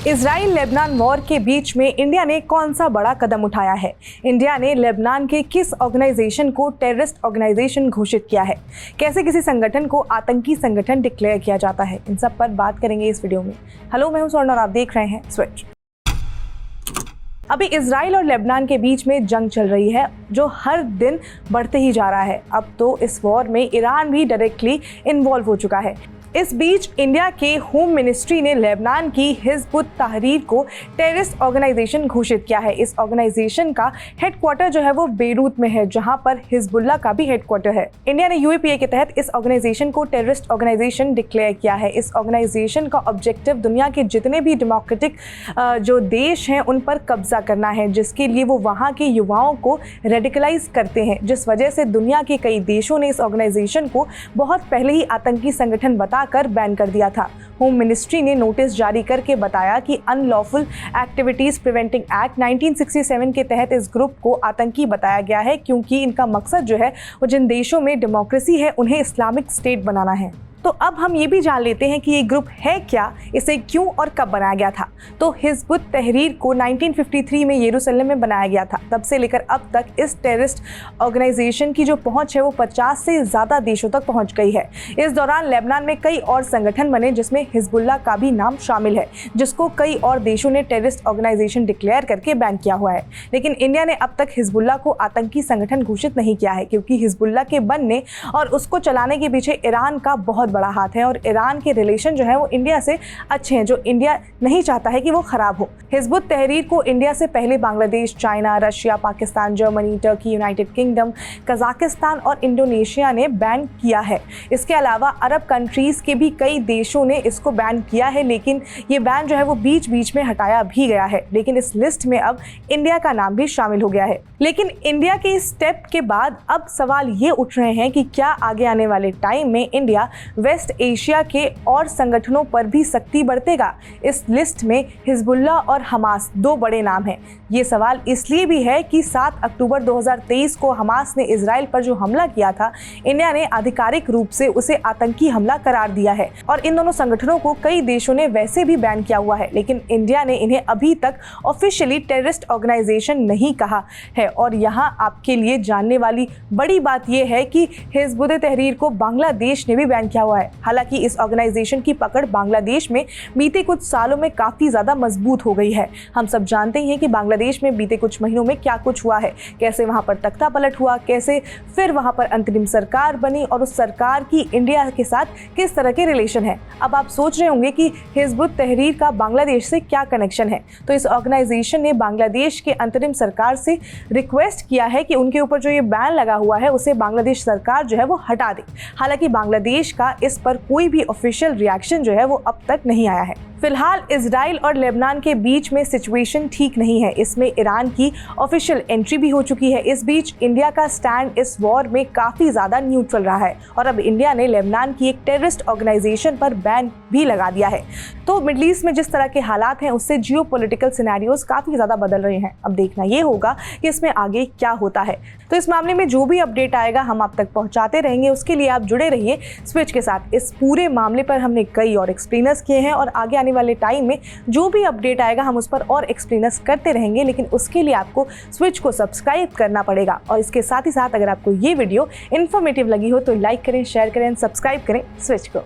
Israel Lebanon war के बीच में India ने कौन सा बड़ा कदम उठाया है? इंडिया ने लेबनान के किस ऑर्गेनाइजेशन को टेररिस्ट ऑर्गेनाइजेशन घोषित किया है? कैसे किसी संगठन को आतंकी संगठन डिक्लेयर किया जाता है? इन सब पर बात करेंगे इस वीडियो में। हेलो, मैं हूं स्वर्ण और आप देख रहे हैं स्विच। अभी इजराइल और लेबनान के बीच में जंग चल रही है जो हर दिन बढ़ते ही जा रहा है। अब तो इस वॉर में ईरान भी डायरेक्टली इन्वॉल्व हो चुका है। इस बीच इंडिया के होम मिनिस्ट्री ने लेबनान की हिजबुत तहरीर को टेररिस्ट ऑर्गेनाइजेशन घोषित किया है। इस ऑर्गेनाइजेशन का हेडक्वार्टर जो है वो बेरूत में है, जहां पर हिजबुल्लाह का भी हेडक्वार्टर है। इंडिया ने यूएपीए के तहत इस ऑर्गेनाइजेशन को टेररिस्ट ऑर्गेनाइजेशन डिक्लेयर किया है। इस ऑर्गेनाइजेशन का ऑब्जेक्टिव दुनिया के जितने भी डेमोक्रेटिक जो देश हैं उन पर कब्जा करना है, जिसके लिए वो वहाँ के युवाओं को रेडिकलाइज करते हैं, जिस वजह से दुनिया के कई देशों ने इस ऑर्गेनाइजेशन को बहुत पहले ही आतंकी संगठन बताकर बैन कर दिया था। होम मिनिस्ट्री ने नोटिस जारी करके बताया कि अनलॉफुल एक्टिविटीज प्रिवेंटिंग एक्ट 1967 के तहत इस ग्रुप को आतंकी बताया गया है, क्योंकि इनका मकसद जो है वो जिन देशों में डेमोक्रेसी है उन्हें इस्लामिक स्टेट बनाना है। तो अब हम ये भी जान लेते हैं कि ये ग्रुप है क्या, इसे क्यों और कब बनाया गया था। तो हिजबुत तहरीर को 1953 में यरूशलेम में बनाया गया था। तब से लेकर अब तक इस टेररिस्ट ऑर्गेनाइजेशन की जो पहुंच है वो 50 से ज़्यादा देशों तक पहुंच गई है। इस दौरान लेबनान में कई और संगठन बने, जिसमें हिजबुल्लाह का भी नाम शामिल है, जिसको कई और देशों ने टेररिस्ट ऑर्गेनाइजेशन डिक्लेयर करके बैन किया हुआ है। लेकिन इंडिया ने अब तक हिजबुल्लाह को आतंकी संगठन घोषित नहीं किया है, क्योंकि हिजबुल्लाह के बनने और उसको चलाने के पीछे ईरान का बहुत बड़ा हाथ है और ईरान के रिलेशन जो है वो इंडिया से अच्छे हैं, जो इंडिया नहीं चाहता है कि वो खराब हो। हिजबुत तहरीर को इंडिया से पहले Bangladesh, China, Russia, Pakistan, Germany, Turkey, United kingdom, Kazakhstan और इंडोनेशिया ने बैन किया है। इसके अलावा अरब कंट्रीज के भी कई देशों ने इसको बैन किया है, लेकिन ये बैन जो है वो बीच बीच में हटाया भी गया है। लेकिन इस लिस्ट में अब इंडिया का नाम भी शामिल हो गया है। लेकिन इंडिया के इस स्टेप के बाद अब सवाल ये उठ रहे हैं कि क्या आगे आने वाले टाइम में इंडिया वेस्ट एशिया के और संगठनों पर भी सख्ती बरतेगा? इस लिस्ट में हिजबुल्लाह और हमास दो बड़े नाम हैं। ये सवाल इसलिए भी है कि 7 अक्टूबर 2023 को हमास ने इजराइल पर जो हमला किया था, इंडिया ने आधिकारिक रूप से उसे आतंकी हमला करार दिया है और इन दोनों संगठनों को कई देशों ने वैसे भी बैन किया हुआ है। लेकिन इंडिया ने इन्हें अभी तक ऑफिशियली टेररिस्ट ऑर्गेनाइजेशन नहीं कहा है। और यहाँ आपके लिए जानने वाली बड़ी बात यह है कि हिजबुत तहरीर को बांग्लादेश ने भी बैन किया हुआ है। हालांकि इस ऑर्गेनाइजेशन की पकड़ बांग्लादेश में बीते कुछ सालों में काफी ज्यादा मजबूत हो गई है। हम सब जानते ही हैं कि बांग्लादेश में बीते कुछ महीनों में क्या कुछ हुआ है, कैसे वहां पर तख्ता पलट हुआ, कैसे फिर वहां पर अंतरिम सरकार बनी और उस सरकार की इंडिया के साथ किस तरह के रिलेशन है। अब आप सोच रहे होंगे कि हिजबुत तहरीर का बांग्लादेश से क्या कनेक्शन है। तो इस ऑर्गेनाइजेशन ने बांग्लादेश के अंतरिम सरकार से रिक्वेस्ट किया है कि उनके ऊपर जो ये बैन लगा हुआ है उसे बांग्लादेश सरकार जो है वो हटा दे। हालांकि बांग्लादेश का इस पर कोई भी ऑफिशियल रिएक्शन जो है वो अब तक नहीं आया है। फिलहाल इजराइल और लेबनान के बीच में सिचुएशन ठीक नहीं है। इसमें ईरान की ऑफिशियल एंट्री भी हो चुकी है। इस बीच इंडिया का स्टैंड इस वॉर में काफ़ी ज़्यादा न्यूट्रल रहा है और अब इंडिया ने लेबनान की एक टेररिस्ट ऑर्गेनाइजेशन पर बैन भी लगा दिया है। तो मिडल ईस्ट में जिस तरह के हालात हैं उससे जियोपॉलिटिकल सिनेरियोज काफ़ी ज़्यादा बदल रहे हैं। अब देखना ये होगा कि इसमें आगे क्या होता है। तो इस मामले में जो भी अपडेट आएगा हम आप तक पहुँचाते रहेंगे। उसके लिए आप जुड़े रहिए स्विच के साथ। इस पूरे मामले पर हमने कई और एक्सप्लेनर्स किए हैं और आगे आने वाले टाइम में जो भी अपडेट आएगा हम उस पर और एक्सप्लेनर्स करते रहेंगे। लेकिन उसके लिए आपको स्विच को सब्सक्राइब करना पड़ेगा। और इसके साथ ही साथ अगर आपको ये वीडियो इन्फॉर्मेटिव लगी हो तो लाइक करें, शेयर करें, सब्सक्राइब करें स्विच को।